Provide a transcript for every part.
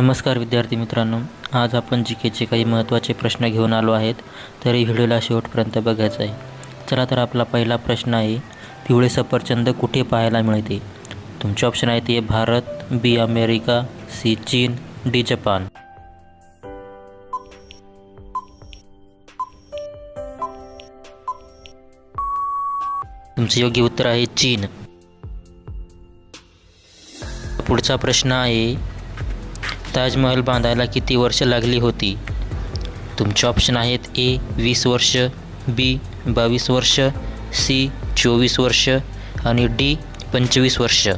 नमस्कार विद्यार्थी मित्रांनो, आज आपण जीकेचे काही महत्त्वाचे प्रश्न घेऊन आलो आहेत, तर ही व्हिडिओला शेवटपर्यंत बघायचं आहे. चला तर आपला पहिला प्रश्न आहे, पिवळे सफरचंद कुठे पाहायला मिळते? तुमचे ऑप्शन आहेत: ए भारत, बी अमेरिका, सी चीन, डी जपान. तुमचे योग्य उत्तर आहे चीन. पुढचा प्रश्न आहे, ताजमहल बांधायला किती वर्ष लागली होती? तुमचे ऑप्शन आहेत: ए 20 वर्ष, बी 22 वर्ष, सी 24 वर्ष आणि डी 25 वर्ष.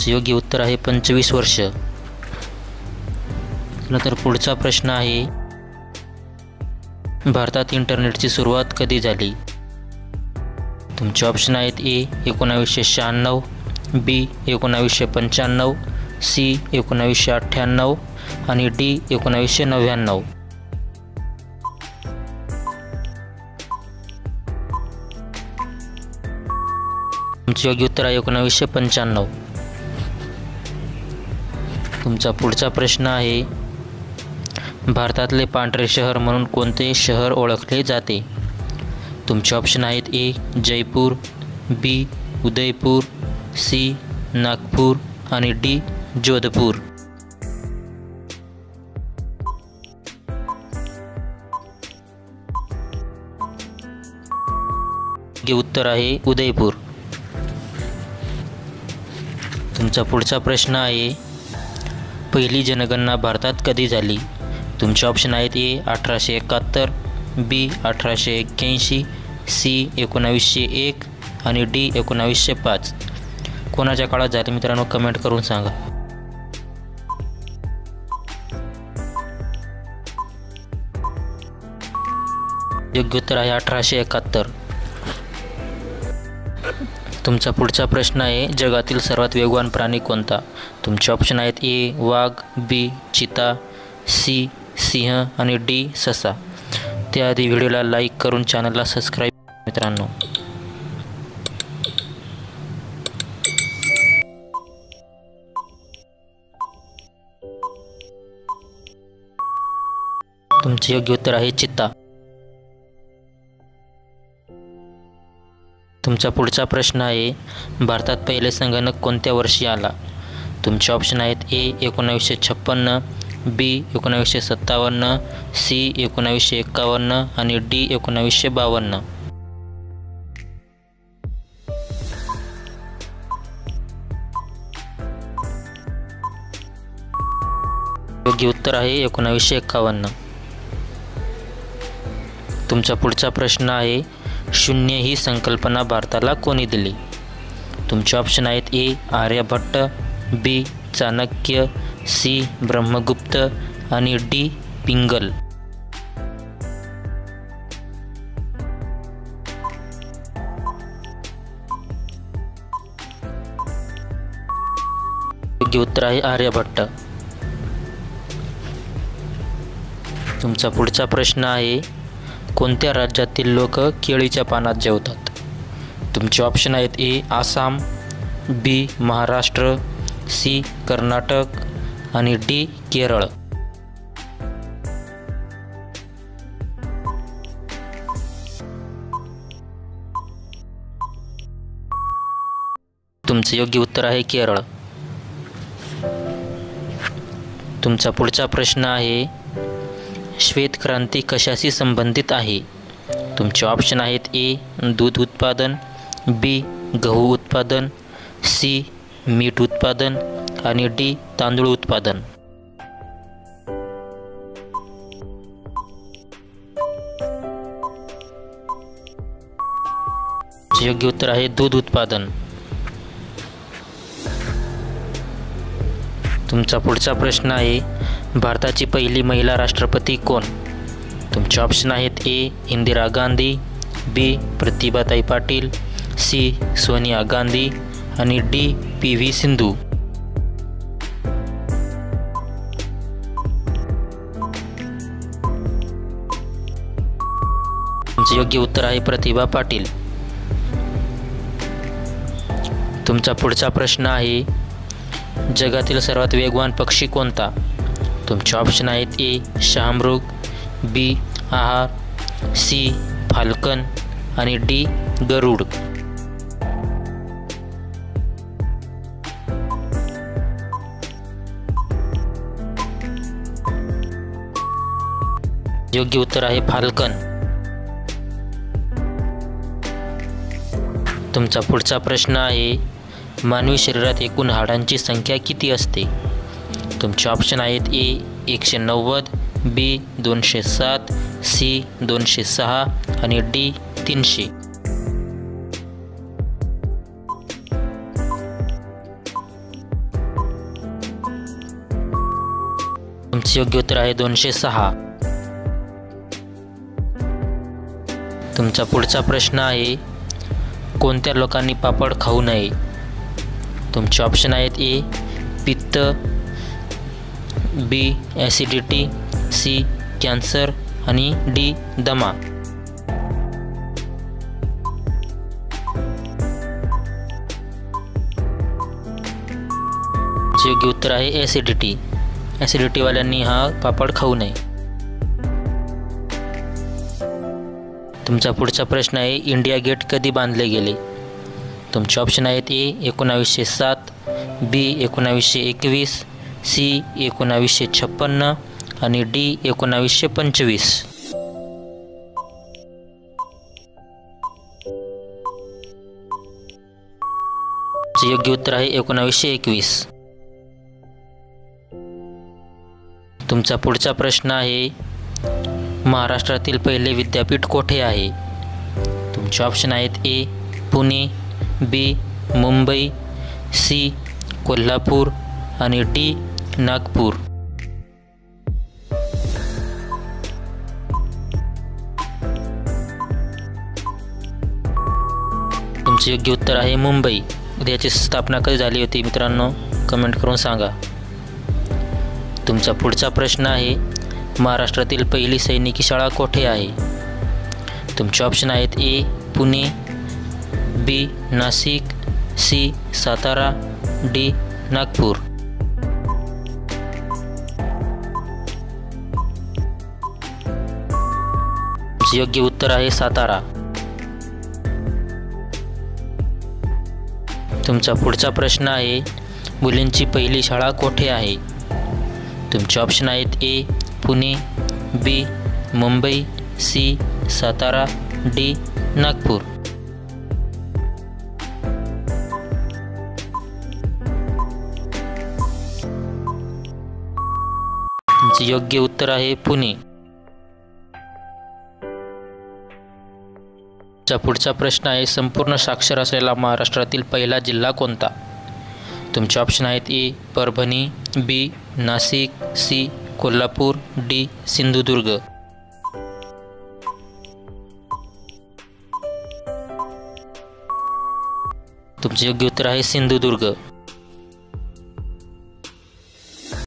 योग्य उत्तर आहे 25 वर्ष. नंतर पुढचा प्रश्न आहे, भारतात इंटरनेटची सुरुवात कधी झाली? तुमचे ऑप्शन आहेत: ए 1996, बी 1995, सी 1998 आणि डी 1999. तुमचे योग्य उत्तर आहे 1995. तुमचा पुढचा प्रश्न आहे, भारतातले पांढरे शहर म्हणून कोणते शहर ओळखले जाते? तुमचे ऑप्शन आहेत: ए जयपूर, बी उदयपूर, सी नागपूर आणि डी जोधपूर. योग्य उत्तर आहे उदयपूर. तुमचा पुढचा प्रश्न आहे, पहिली जनगणना भारतात कधी झाली? तुमचे ऑप्शन आहेत: ए 1871, बी 1881, सी 1901 आणि डी 1905. कोणाच्या काळात झाली मित्रांनो, कमेंट करून सांगा. योग्य उत्तर आहे 1871. तुमचा पुढचा प्रश्न आहे, जगातील सर्वात वेगवान प्राणी कोणता? तुमचे ऑप्शन आहेत: ए वाघ, बी चिता, सी सिंह आणि डी ससा. त्याआधी व्हिडिओला लाईक करून चॅनलला सबस्क्राईब मित्रांनो. तुमचे योग्य उत्तर आहे चित्ता. तुमचा पुढचा प्रश्न आहे, भारतात पहिले संगणक कोणत्या वर्षी आला? तुमचे ऑप्शन आहेत: ए 1956, बी 1957, सी 1951 आणि डी 1952. योग्य उत्तर आहे 1951. तुमचा पुढचा प्रश्न आहे, शून्य ही संकल्पना भारताला कोणी दिली? तुमचे ऑप्शन आहेत: ए आर्यभट्ट, बी चाणक्य, सी ब्रह्मगुप्त आणि डी पिंगल. योग्य उत्तर आहे आर्यभट्ट. तुमचा पुढचा प्रश्न आहे, कोणत्या राज्यातील लोक केळीच्या पानात जेवतात? तुमचे ऑप्शन आहेत: ए आसाम, बी महाराष्ट्र, सी कर्नाटक आणि डी केरळ. तुमचे योग्य उत्तर आहे केरळ. तुमचा पुढचा प्रश्न आहे, श्वेत क्रांती कशाशी संबंधित आहे? तुमचे ऑप्शन आहेत: ए दूध उत्पादन, बी गहू उत्पादन, सी मीठ उत्पादन आणि डी तांदूळ उत्पादन. योग्य उत्तर आहे दूध उत्पादन. तुमचा पुढचा प्रश्न आहे, भारताची पहिली महिला राष्ट्रपती कोण? तुमचे ऑप्शन आहेत: ए इंदिरा गांधी, बी प्रतिभाताई पाटील, सी सोनिया गांधी आणि डी PV सिंधू. तुमचे योग्य उत्तर आहे प्रतिभा पाटील। तुमचा पुढचा प्रश्न आहे, जगातील सर्वात वेगवान पक्षी कोणता? तुमचे ऑप्शन आहेत ए शहामृग, बी आहार, सी फाल्कन आणि डी गरुड। योग्य उत्तर आहे फाल्कन। तुमचा पुढचा प्रश्न आहे, मानवी शरीरात एकूण हाडांची संख्या किती असते? तुमचे ऑप्शन आहेत ए 190, बी 207, सी 206 आणि डी 300। तुमचे योग्य उत्तर आहे 206। तुमचा पुढचा प्रश्न आहे, कोणत्या लोकांनी पापड खाऊ नये? तुमचे ऑप्शन आहेत ए पित्त, बी ॲसिडिटी, सी कॅन्सर आणि डी दमा। योग्य उत्तर आहे ॲसिडिटी। ॲसिडिटीवाल्यांनी हा पापड खाऊ नये। तुमचा पुढचा प्रश्न आहे, इंडिया गेट कधी बांधले गेले? तुमचे ऑप्शन आहेत ए 1907, बी 1921, सी 1956 आणि डी 1925। योग्य उत्तर आहे 1921। तुमचा पुढचा प्रश्न आहे, महाराष्ट्रातील पहिले विद्यापीठ कोठे आहे? तुमचे ऑप्शन आहेत ए पुणे, बी मुंबई, सी कोल्हापूर आणि डी नागपूर। तुमचे योग्य उत्तर आहे मुंबई। याची स्थापना कधी झाली होती मित्रांनो, कमेंट करून सांगा। तुमचा पुढचा प्रश्न आहे, महाराष्ट्रातील पहिली सैनिकी शाळा कोठे आहे? तुमचे ऑप्शन आहेत ए पुणे, बी नाशिक, सी सातारा, डी नागपूर। योग्य उत्तर आहे सातारा। तुमचा पुढचा प्रश्न आहे, मुलींची पहिली शाळा कोठे आहे? तुमचे ऑप्शन आहेत ए पुणे, बी मुंबई, सी सातारा, डी नागपूर। तुमचे योग्य उत्तर आहे पुणे। पुढचा प्रश्न आहे, संपूर्ण साक्षर असलेला महाराष्ट्रातील पहिला जिल्हा कोणता? तुमचे ऑप्शन आहेत ए परभणी, बी नाशिक, सी कोल्हापूर, डी सिंधुदुर्ग। तुमचे योग्य उत्तर आहे सिंधुदुर्ग।